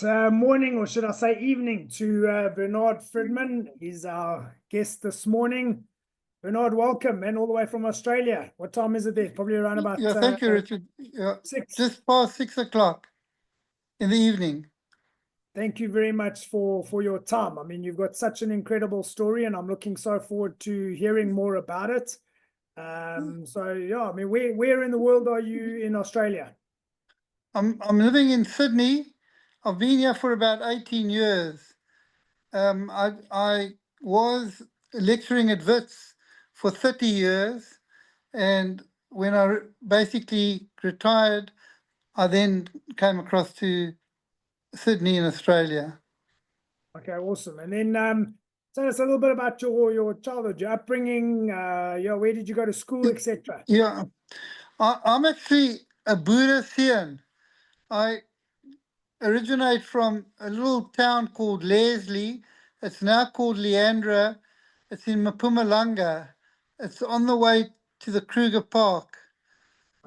Morning, or should I say evening, to Bernard Fridman. He's our guest this morning. Bernard, welcome, and all the way from Australia. What time is it there? Probably around about Yeah, thank you, Richard. Yeah, 6. just past 6 o'clock in the evening. Thank you very much for your time. I mean, you've got such an incredible story, and I'm looking so forward to hearing more about it. So yeah, I mean, where in the world are you in Australia? I'm living in Sydney. I've been here for about 18 years. I was lecturing at Wits for 30 years, and when I basically retired, I then came across to Sydney in Australia. Okay, awesome. And then tell us a little bit about your childhood, your upbringing, where did you go to school, etc. Yeah, I'm actually a Buddhist. I originate from a little town called Leslie. It's now called Leandra. It's in Mpumalanga. It's on the way to the Kruger Park.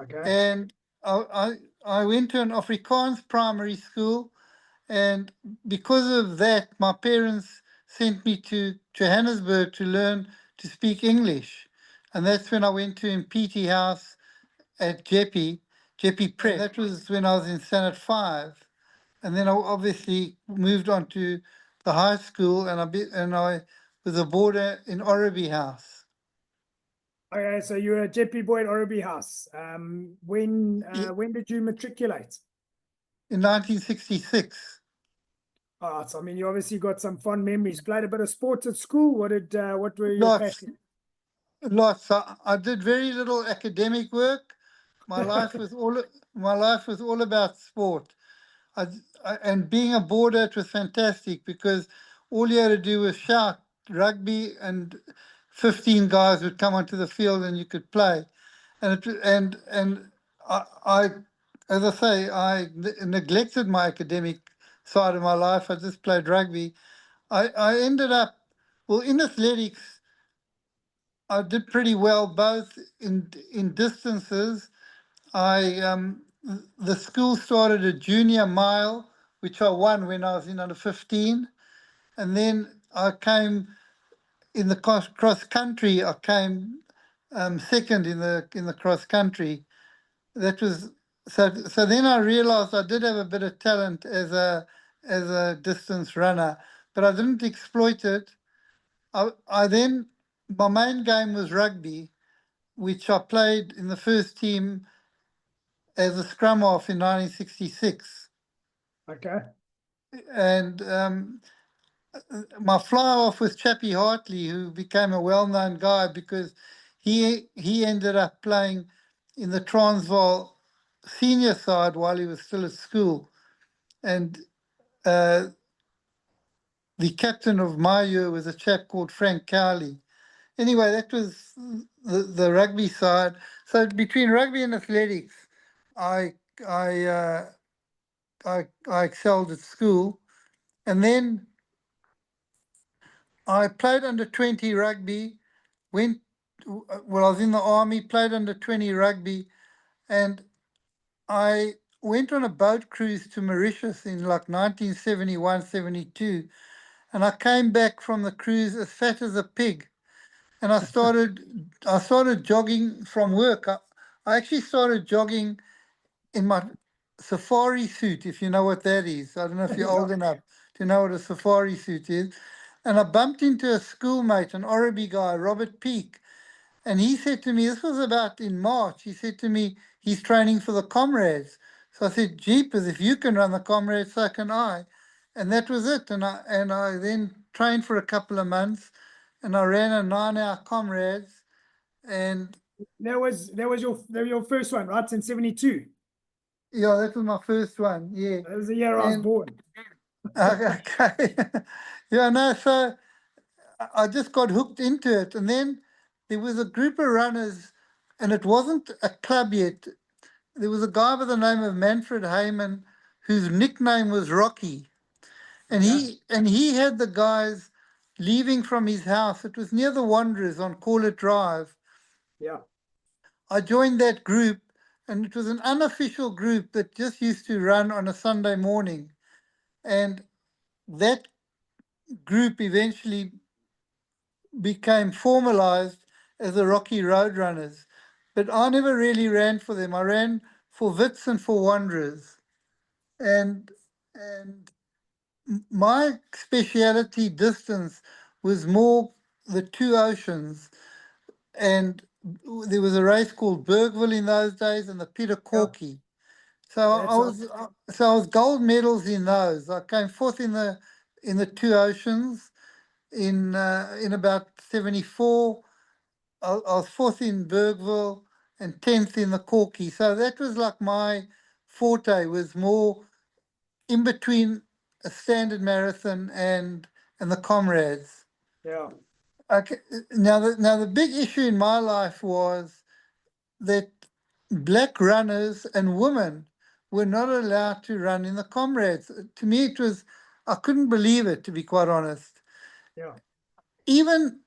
Okay. And I went to an Afrikaans primary school, and because of that, my parents sent me to Johannesburg to learn to speak English. And that's when I went to Oribi House at Jeppe Prep. That was when I was in Standard 5. And then I obviously moved on to the high school, and I was a boarder in Oribi House. Okay, so you're a Jeppe boy at Oribi House. When did you matriculate? In 1966. So I mean, you obviously got some fond memories. Played a bit of sports at school. What were your Lots, passions? lots. I did very little academic work. My life was all about sport. And being a boarder, it was fantastic because all you had to do was shout rugby, and 15 guys would come onto the field and you could play. And I as I say, I neglected my academic side of my life. I just played rugby. I ended up, well, in athletics, I did pretty well both in distances. The school started a junior mile, which I won when I was in under 15, and then I came in the cross country. I came second in the cross country. That was so. So then I realised I did have a bit of talent as a distance runner, but I didn't exploit it. I then my main game was rugby, which I played in the first team as a scrum half in 1966. Okay. And my fly off was Jeppe Hartley, who became a well-known guy because he ended up playing in the Transvaal senior side while he was still at school. And the captain of my year was a chap called Frank Cowley. Anyway, that was the rugby side. So between rugby and athletics, I I I excelled at school, and then I played under 20 rugby. Went Well, I was in the army, played under 20 rugby, and I went on a boat cruise to Mauritius in like 1971, 72, and I came back from the cruise as fat as a pig. And I started jogging from work. I actually started jogging in my safari suit, if you know what that is. I don't know if you're old enough to know what a safari suit is. And I bumped into a schoolmate, an Oribi guy, Robert Peake. And he said to me, this was about in March, he said to me, he's training for the Comrades. So I said, Jeepers, if you can run the Comrades, so can I. And that was it. And I then trained for a couple of months, and I ran a 9-hour Comrades. And That was your first one, right? In 72. yeah, that was my first one. Yeah. That was the year I was And born. okay. Yeah, no, so I just got hooked into it. And then there was a group of runners, and it wasn't a club yet. There was a guy by the name of Manfred Heyman, whose nickname was Rocky. And he had the guys leaving from his house. It was near the Wanderers on Corlett Drive. Yeah. I joined that group, and it was an unofficial group that just used to run on a Sunday morning. And that group eventually became formalized as the Rocky Roadrunners. But I never really ran for them. I ran for Wits and for Wanderers. And my speciality distance was more the two oceans. And there was a race called Bergville in those days and the Peter Yeah, Corky. So I that's was I was gold medals in those. I came fourth in the two oceans in about 74. I was fourth in Bergville and 10th in the Corky. So that was like my forte, was more in between a standard marathon and the Comrades. yeah, Okay, now the big issue in my life was that black runners and women were not allowed to run in the Comrades. To me, it was, I couldn't believe it, to be quite honest. yeah. Even,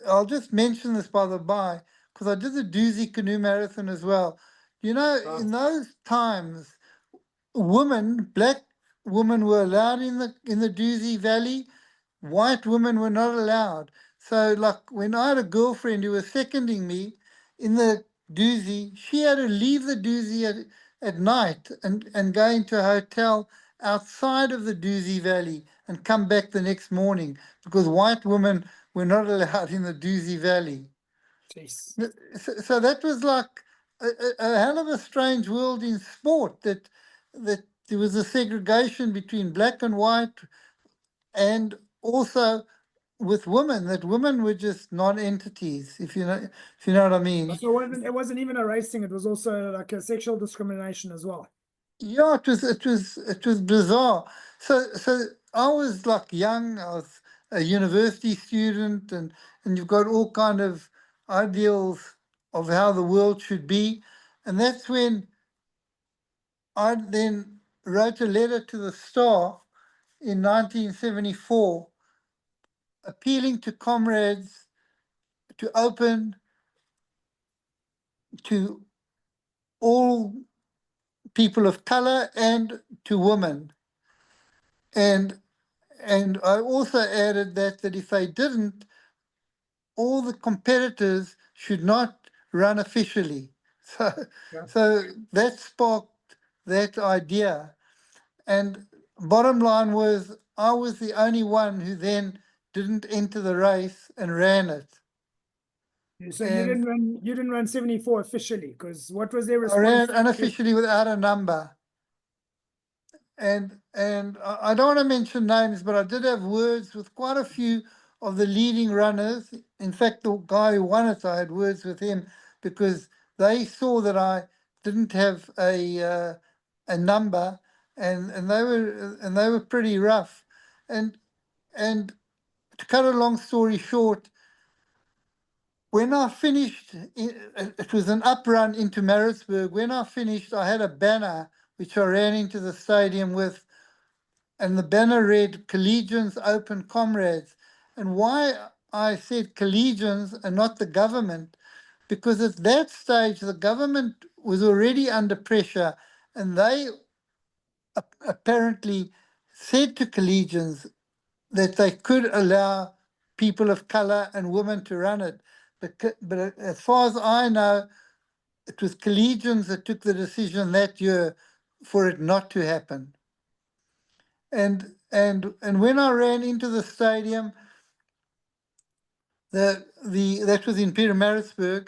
I'll just mention this by the by, because I did the Doozy Canoe Marathon as well. Right. In those times, black women were allowed in the Doozy Valley, white women were not allowed. So, like, when I had a girlfriend who was seconding me in the doozy, she had to leave the doozy at night and go into a hotel outside of the Doozy Valley and come back the next morning because white women were not allowed in the Doozy Valley. Jeez. So that was like a hell of a strange world in sport, that there was a segregation between black and white, and also with women, that women were just non-entities, if you know what I mean. So it wasn't even a racing, it was also like a sexual discrimination as well. Yeah, it was bizarre. So I was like young, I was a university student, and you've got all kind of ideals of how the world should be. And that's when I then wrote a letter to the Star in 1974 appealing to Comrades to open to all people of color and to women. And I also added that if they didn't, all the competitors should not run officially. So, Yeah. so that sparked that idea. And bottom line was, I was the only one who then didn't enter the race and ran it. So And you didn't run 74 officially, because what was their I ran response it to you? unofficially without a number. And I don't want to mention names, but I did have words with quite a few of the leading runners. In fact, the guy who won it, I had words with him because they saw that I didn't have a number, and they were pretty rough. And and to cut a long story short, when I finished, it was an up run into Maritzburg. When I finished, I had a banner which I ran into the stadium with, and the banner read Collegians Open Comrades. And why I said collegians and not the government, because at that stage the government was already under pressure, and they apparently said to collegians that they could allow people of color and women to run it. But as far as I know, it was collegians that took the decision that year for it not to happen. And when I ran into the stadium, that was in Pietermaritzburg,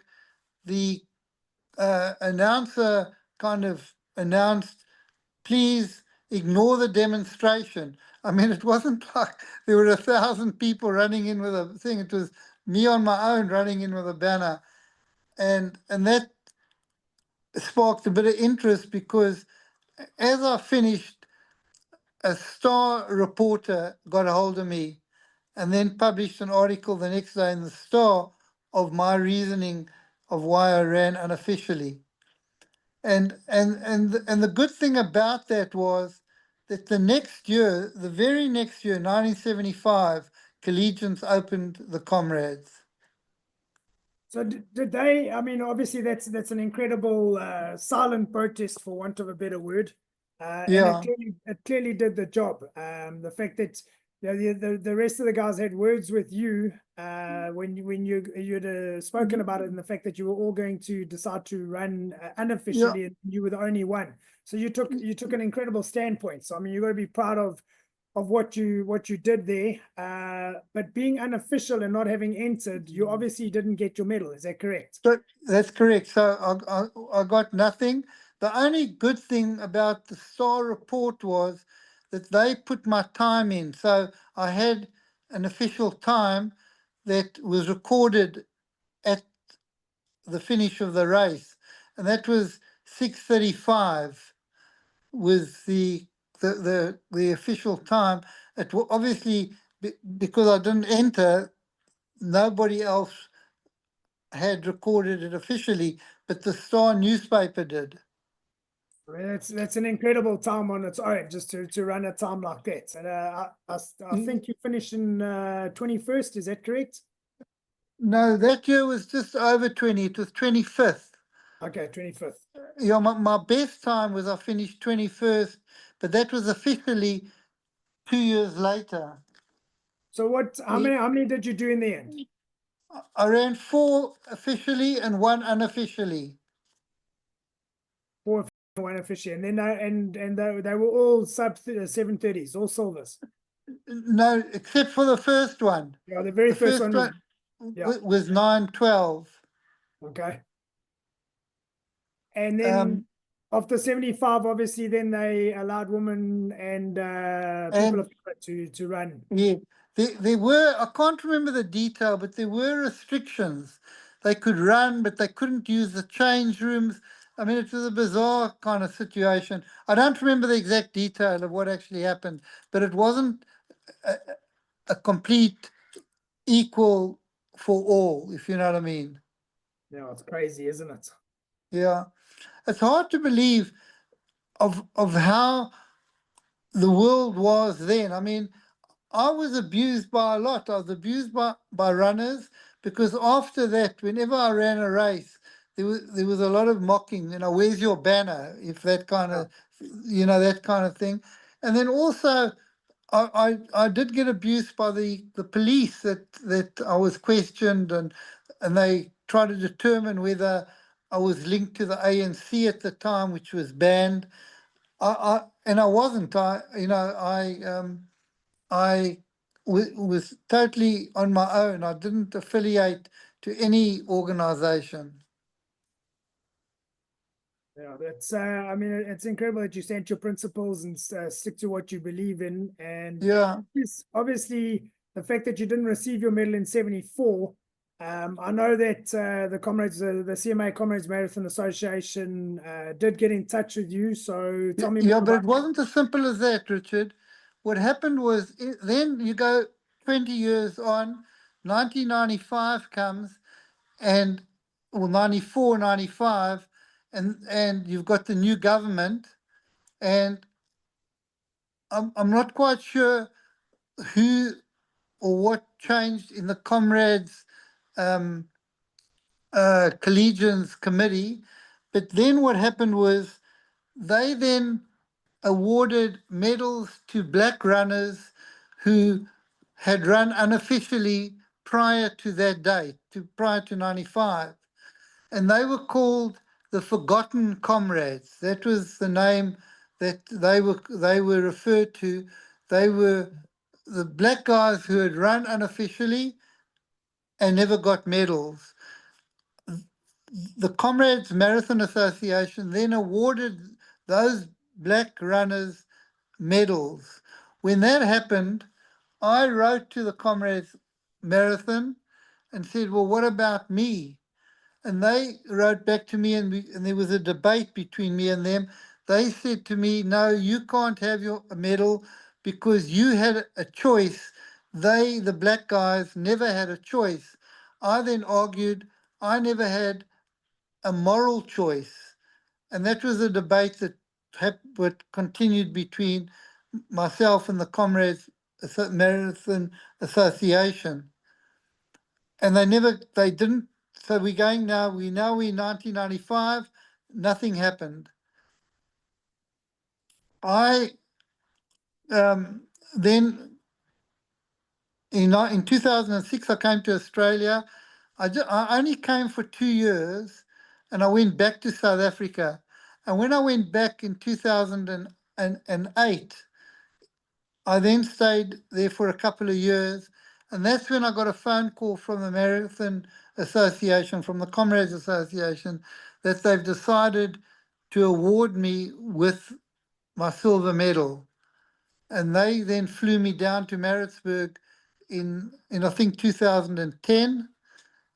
the announcer kind of announced, "Please ignore the demonstration." I mean, it wasn't like there were 1,000 people running in with a thing. It was me on my own running in with a banner, and that sparked a bit of interest because as I finished, a Star reporter got a hold of me and then published an article the next day in the Star of my reasoning of why I ran unofficially. And the good thing about that was that the next year, the very next year, 1975, Collegians opened the Comrades. So did they? I mean, obviously that's an incredible silent protest, for want of a better word. and Yeah, it clearly did the job. The fact that the rest of the guys had words with you when you'd spoken about it, and the fact that you were all going to decide to run yeah. unofficially, and you were the only one. So you took an incredible standpoint. So I mean, you got to be proud of what you did there. But being unofficial and not having entered, you obviously didn't get your medal. Is that correct? So that's correct. So I got nothing. The only good thing about the STAR report was that they put my time in. So I had an official time that was recorded at the finish of the race, and that was 6:35 was the official time. It obviously because I didn't enter, nobody else had recorded it officially, but the Star newspaper did. I mean, that's an incredible time on its own, just to run a time like that. And I think you finished in 21st. Is that correct? No, that year was just over 20. It was 25th. Okay, 25th. Yeah, my best time was I finished 21st, but that was officially 2 years later. So how many did you do in the end? I ran 4 officially and 1 unofficially. 4, 1 officially, and then they were all sub 730s, all silvers. No, except for the first one. Yeah, the very The first first one. one Yeah. was 9:12. Okay. And then after 75, obviously, then they allowed women and people And of color to run. yeah, there were, I can't remember the detail, but there were restrictions. They could run, but they couldn't use the change rooms. I mean, it was a bizarre kind of situation. I don't remember the exact detail of what actually happened, but it wasn't a complete equal for all, if you know what I mean. Yeah, it's crazy, isn't it? Yeah. It's hard to believe of how the world was then. I mean, I was abused by a lot. I was abused by runners because after that, whenever I ran a race, there was a lot of mocking. Where's your banner? If that kind of, that kind of thing. And then also, I did get abused by the police that I was questioned and they tried to determine whether I was linked to the ANC at the time, which was banned. And I wasn't. I was totally on my own. I didn't affiliate to any organization. Yeah, that's I mean, it's incredible that you stand to your principles and stick to what you believe in. And Yeah, obviously, the fact that you didn't receive your medal in 74, I know that the Comrades, the CMA Comrades Marathon Association did get in touch with you. So tell me more yeah, but about it wasn't as simple as that, Richard. What happened was then you go 20 years on, 1995 comes, and or 94, 95, and you've got the new government, and I'm not quite sure who or what changed in the Comrades collegians committee. But then what happened was they then awarded medals to black runners who had run unofficially prior to that date, prior to 95. And they were called the Forgotten Comrades. That was the name that they were referred to. They were the black guys who had run unofficially and never got medals. The Comrades Marathon Association then awarded those black runners medals. When that happened, I wrote to the Comrades Marathon and said, well, what about me? And they wrote back to me, and there was a debate between me and them. They said to me, no, you can't have your medal because you had a choice. They, the black guys, never had a choice. I then argued I never had a moral choice. And that was a debate that continued between myself and the Comrades Marathon Association. And they didn't. So we're going now, we're in 1995, nothing happened. I then in 2006 I came to Australia. I only came for 2 years, and I went back to South Africa. And when I went back in 2008, I then stayed there for a couple of years, and that's when I got a phone call from the Marathon Association, from the Comrades Association, that they've decided to award me with my silver medal. And they then flew me down to Maritzburg in I think 2010,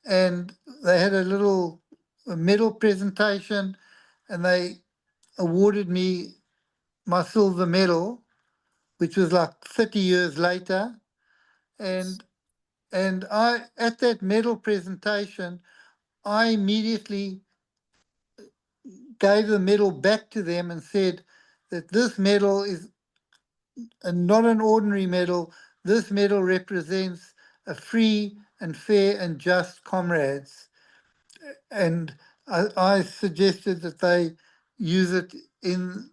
and they had a little medal presentation, and they awarded me my silver medal, which was like 30 years later. And I, at that medal presentation, I immediately gave the medal back to them and said that this medal is not an ordinary medal. This medal represents a free and fair and just Comrades. And I suggested that they use it in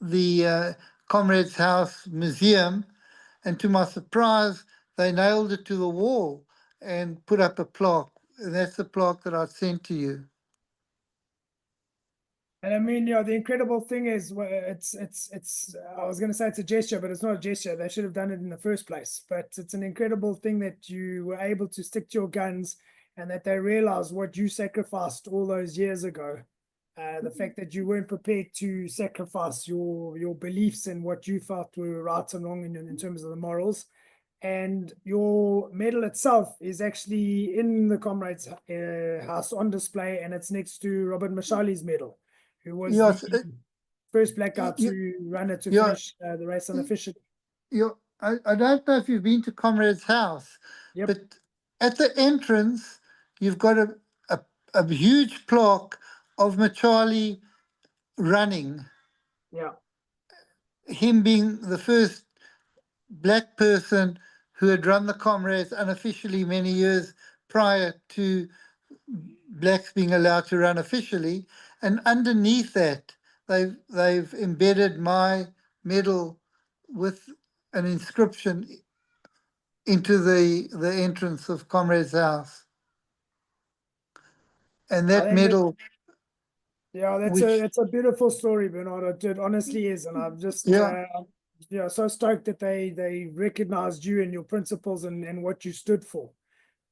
the Comrades House Museum, and to my surprise, they nailed it to the wall and put up a plaque. And that's the plaque that I sent to you. And I mean, the incredible thing is, it's. I was going to say it's a gesture, but it's not a gesture. They should have done it in the first place. But it's an incredible thing that you were able to stick to your guns, and that they realized what you sacrificed all those years ago. The fact that you weren't prepared to sacrifice your beliefs and what you felt were right and wrong in terms of the morals. And your medal itself is actually in the Comrades House on display, and it's next to Robert Mashali's medal, who was Yes, the first black guy you, to run it to yeah, finish the race unofficially. I don't know if you've been to Comrades House, Yep. but at the entrance, you've got a huge plaque of Machali running, Yeah. him being the first black person who had run the Comrades unofficially many years prior to blacks being allowed to run officially. And underneath that, they've embedded my medal with an inscription into the entrance of Comrades House. And I that think medal, yeah, which, it's a beautiful story, Bernardo. It honestly is, and I'm just yeah, so stoked that they recognized you and your principles and what you stood for.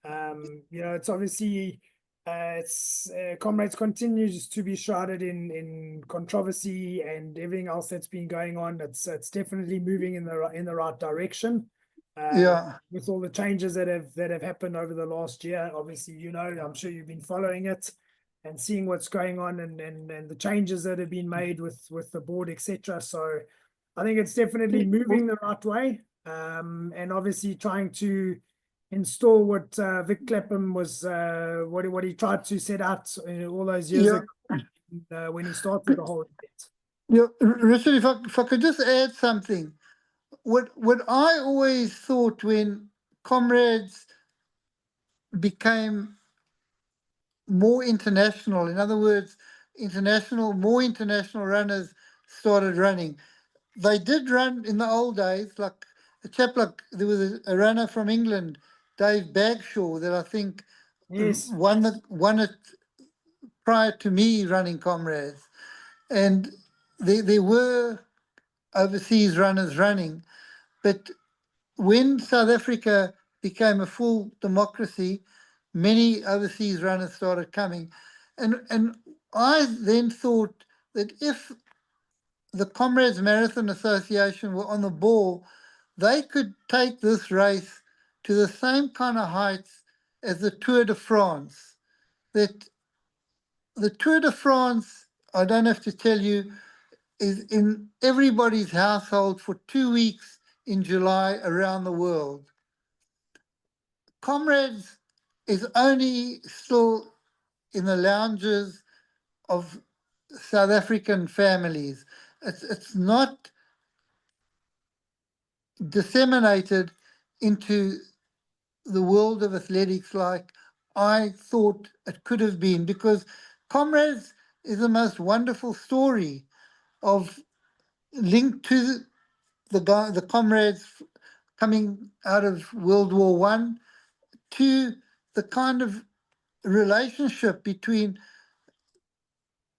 It's obviously it's Comrades continues to be shrouded in controversy and everything else that's been going on. It's definitely moving in the right direction. yeah, With all the changes that have happened over the last year, obviously, I'm sure you've been following it and seeing what's going on and the changes that have been made with the board, etc. So I think it's definitely moving the right way. And obviously trying to install what Vic Clapham was what he tried to set out all those years yeah. ago when he started the whole event. Yeah, Richard, if I could just add something. What I always thought when Comrades became more international, in other words, more international runners started running. They did run in the old days, like a chap like, there was a runner from England, Dave Bagshaw, that I think Yes. won it prior to me running Comrades. And there were overseas runners running, but when South Africa became a full democracy, many overseas runners started coming. And I then thought that if the Comrades Marathon Association were on the ball, they could take this race to the same kind of heights as the Tour de France. That the Tour de France, I don't have to tell you, is in everybody's household for 2 weeks in July around the world. Comrades is only still in the lounges of South African families. It's not disseminated into the world of athletics like I thought it could have been, because Comrades is the most wonderful story of linked to the comrades coming out of World War One, to the kind of relationship between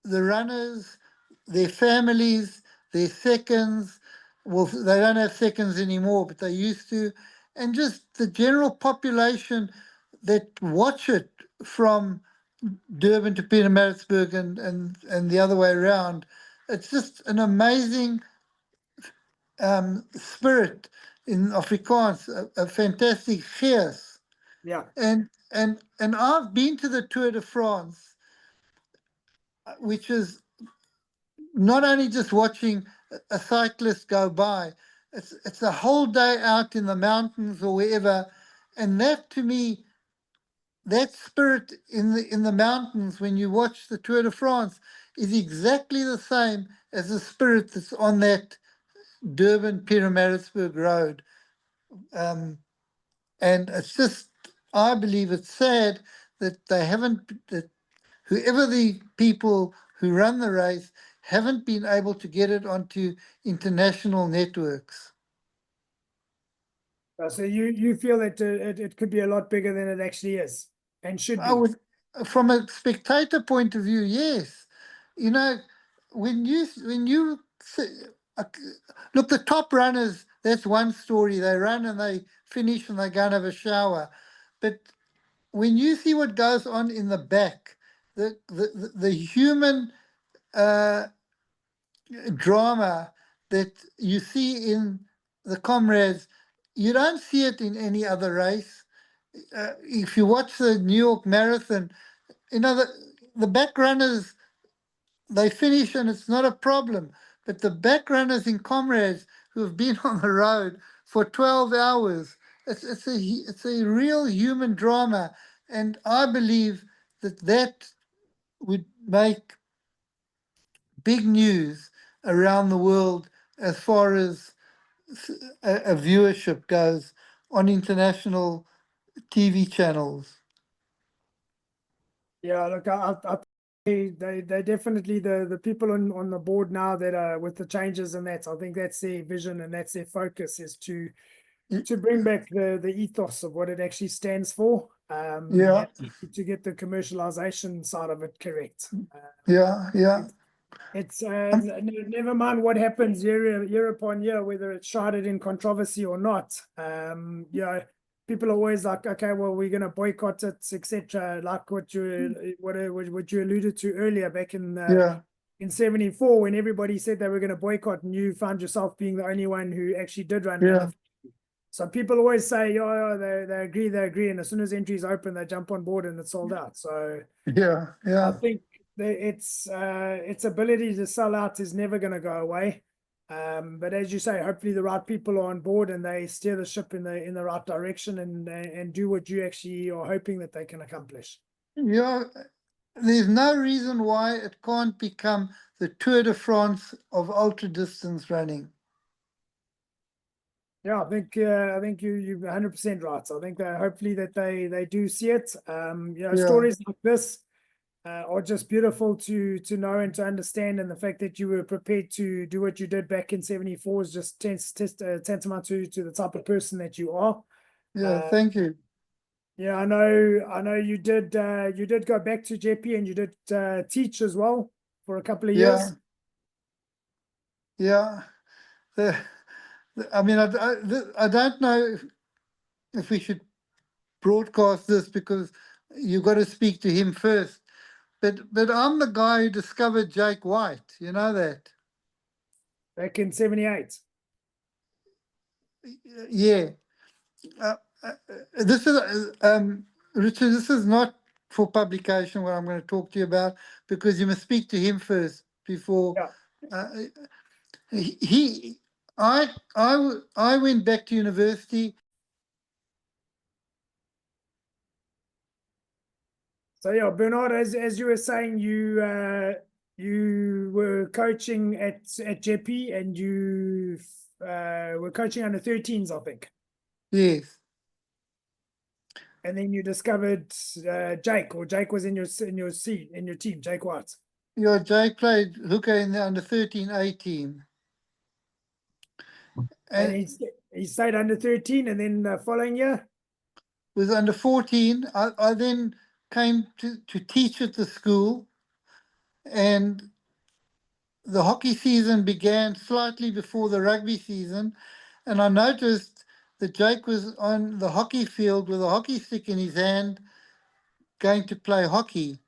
the runners, their families, their seconds. Well, they don't have seconds anymore, but they used to, and just the general population that watch it from Durban to Pietermaritzburg and the other way around. It's just an amazing spirit in Afrikaans, a fantastic gees. Yeah. And I've been to the Tour de France, which is not only just watching a cyclist go by, it's a whole day out in the mountains or wherever, and that to me, that spirit in the mountains when you watch the Tour de France is exactly the same as the spirit that's on that Durban Pietermaritzburg road. And it's just, I believe it's sad that they haven't, that whoever the people who run the race haven't been able to get it onto international networks. So you feel that it could be a lot bigger than it actually is and should I be. would, from a spectator point of view, yes. You know, when you look, the top runners, that's one story. They run and they finish and they go and have a shower. But when you see what goes on in the back, the human drama that you see in the Comrades, you don't see it in any other race. If you watch the New York Marathon, you know, the back runners, they finish and it's not a problem. But the back runners in Comrades who have been on the road for 12 hours, it's a real human drama. And I believe that would make big news around the world as far as a viewership goes on international TV channels. Yeah, look, they definitely the people on the board now that are with the changes and that. I think that's their vision and that's their focus is to bring back the ethos of what it actually stands for. Yeah, To get the commercialization side of it correct. yeah. It's never mind what happens year upon year, whether it's shrouded in controversy or not. People are always like, okay, well, we're going to boycott it, etc. Like what you alluded to earlier back in 74, when everybody said they were going to boycott, and you found yourself being the only one who actually did run. Yeah. So people always say, they agree, and as soon as entries open, they jump on board and it's sold out. So Yeah, I think its ability to sell out is never going to go away. But as you say, hopefully the right people are on board and they steer the ship in the right direction and do what you actually are hoping that they can accomplish. yeah. There's no reason why it can't become the Tour de France of ultra distance running. Yeah, I think you're 100% right. So I think that hopefully that they do see it. Stories like this are just beautiful to know and to understand, and the fact that you were prepared to do what you did back in 74 is just tantamount to the type of person that you are. Yeah, thank you. Yeah, I know you did go back to Jeppe and you did teach as well for a couple of years. Yeah. I mean, I don't know if we should broadcast this because you've got to speak to him first. But I'm the guy who discovered Jake White. You know that? Back in 78. Yeah. This is Richard. This is not for publication what I'm going to talk to you about, because you must speak to him first before. Yeah. I went back to university. So yeah, Bernard, as you were saying, you were coaching at Jeppe and you were coaching under 13s, I think. Yes. And then you discovered Jake, or Jake was in your team, Jake White. Yeah, Jake played hooker in the under 13 A team. And And he stayed under 13, and then the following year. was under 14. I then came to teach at the school, and the hockey season began slightly before the rugby season. And I noticed that Jake was on the hockey field with a hockey stick in his hand, going to play hockey.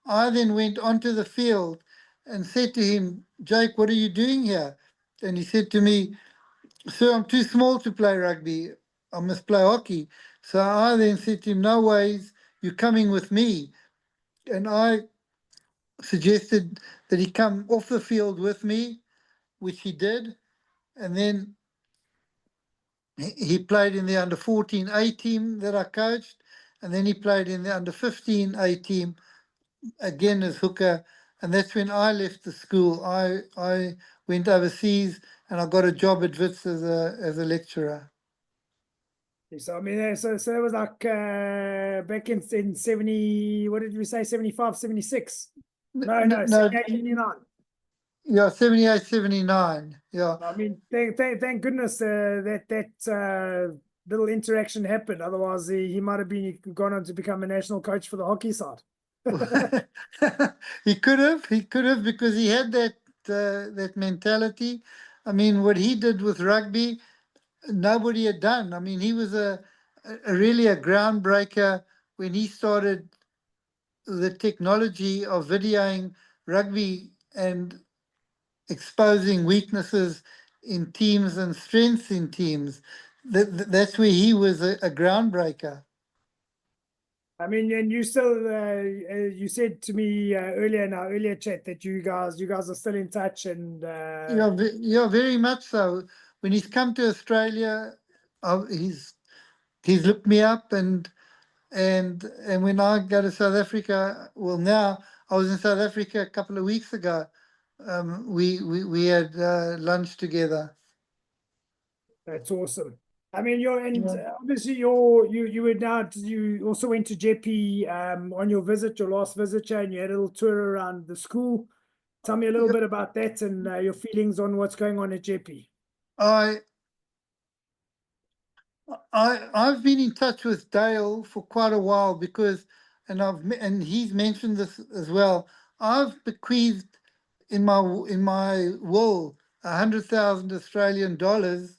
I then went onto the field and said to him, Jake, what are you doing here? And he said to me, Sir, I'm too small to play rugby. I must play hockey. So I then said to him, no ways, you're coming with me. And I suggested that he come off the field with me, which he did. And then he played in the under 14 A team that I coached. And then he played in the under 15 A team again as hooker. And that's when I left the school. I went overseas and I got a job at Wits as a lecturer. So I mean, so that was like back in 70. What did we say? 75, 76? No, No, 78, 79. yeah, 78, 79. Yeah. I mean, thank goodness that little interaction happened. Otherwise, he might have been gone on to become a national coach for the hockey side. He could have because he had that mentality. I mean, what he did with rugby, nobody had done. I mean, he was really a groundbreaker when he started the technology of videoing rugby and exposing weaknesses in teams and strengths in teams. That's where he was a groundbreaker. I mean, and you still, you said to me earlier in our earlier chat that you guys are still in touch, and Yeah, very much so. When he's come to Australia, he's looked me up, and when I go to South Africa, well, now I was in South Africa a couple of weeks ago. We had lunch together. that's awesome. I mean, Yeah. obviously you also went to Jeppe on your last visit, and you had a little tour around the school. Tell me a little bit about that and your feelings on what's going on at Jeppe. I've been in touch with Dale for quite a while because, and he's mentioned this as well. I've bequeathed in my will 100,000 Australian dollars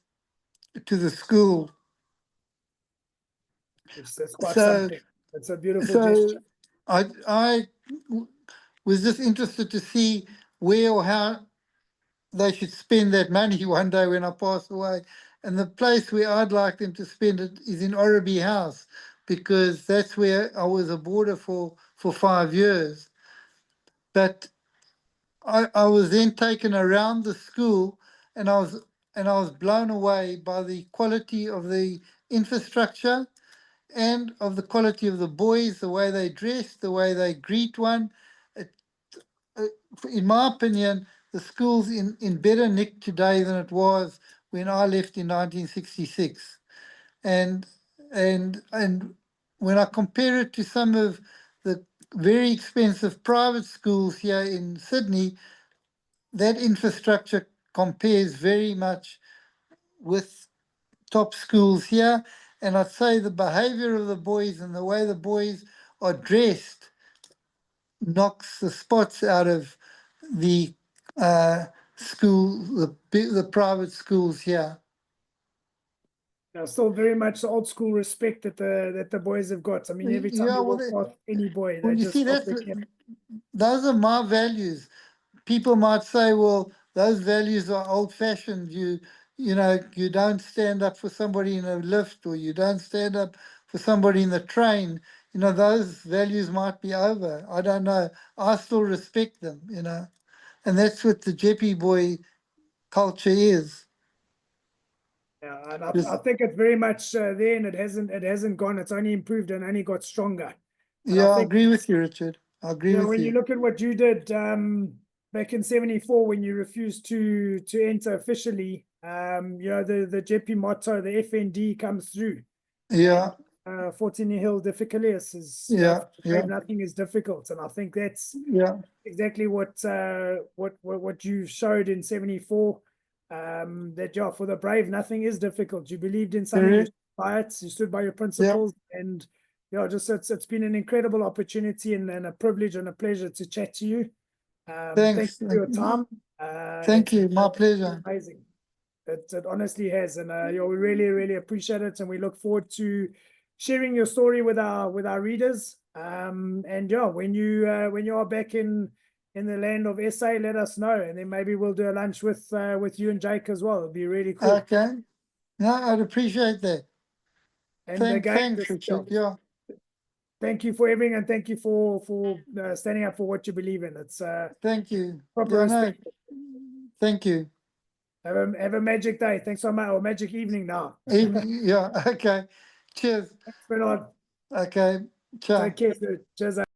to the school. That's quite So something. It's a beautiful gesture. I was just interested to see where or how they should spend that money one day when I pass away. And the place where I'd like them to spend it is in Oribi House, because that's where I was a boarder for 5 years. But I was then taken around the school, and I was blown away by the quality of the infrastructure and of the quality of the boys, the way they dress, the way they greet one. It, in my opinion, the school's in better nick today than it was when I left in 1966. And when I compare it to some of the very expensive private schools here in Sydney, that infrastructure compares very much with top schools here. And I'd say the behavior of the boys and the way the boys are dressed knocks the spots out of the school, the private schools here. Still very much the old school respect that the boys have got. I mean, every time Yeah, you well, walk past any boy, well, they you just see, stop their cap. those are my values. People might say, well, those values are old fashioned. You don't stand up for somebody in a lift, or you don't stand up for somebody in the train. Those values might be over. I don't know. I still respect them, and that's what the Jeppe boy culture is. Yeah, and I think it's very much there, and it hasn't gone. It's only improved and only got stronger. And Yeah, I I think, agree with you, Richard. I agree with when you. you look at what you did back in 74 when you refused to enter officially, the Jeppe motto, the FND, comes through. Yeah, 14 Hill difficulties is, yeah, yeah, nothing is difficult, and I think that's yeah. exactly what you showed in 74. that yeah, for the brave, nothing is difficult. You believed in something, you stood by it, you stood by your principles, and yeah, just it's been an incredible opportunity and a privilege and a pleasure to chat to you. Thank Thanks. you for your time. Thank you. My It's pleasure. amazing. It honestly has, and yeah, we really appreciate it, and we look forward to sharing your story with our readers. And yeah, when you are back in the land of SA, let us know, and then maybe we'll do a lunch with you and Jake as well. It'd be really cool. Okay. No, I'd appreciate that. And again, Thanks, Richard. Yeah. thank you for everything, and thank you for standing up for what you believe in. It's Thank you. proper Yeah, respect. thank you. Have a magic day. Thanks so much, or magic evening now. Yeah. Okay. Cheers. Thanks, Bernard. Okay. Ciao. Take care, sir. Cheers.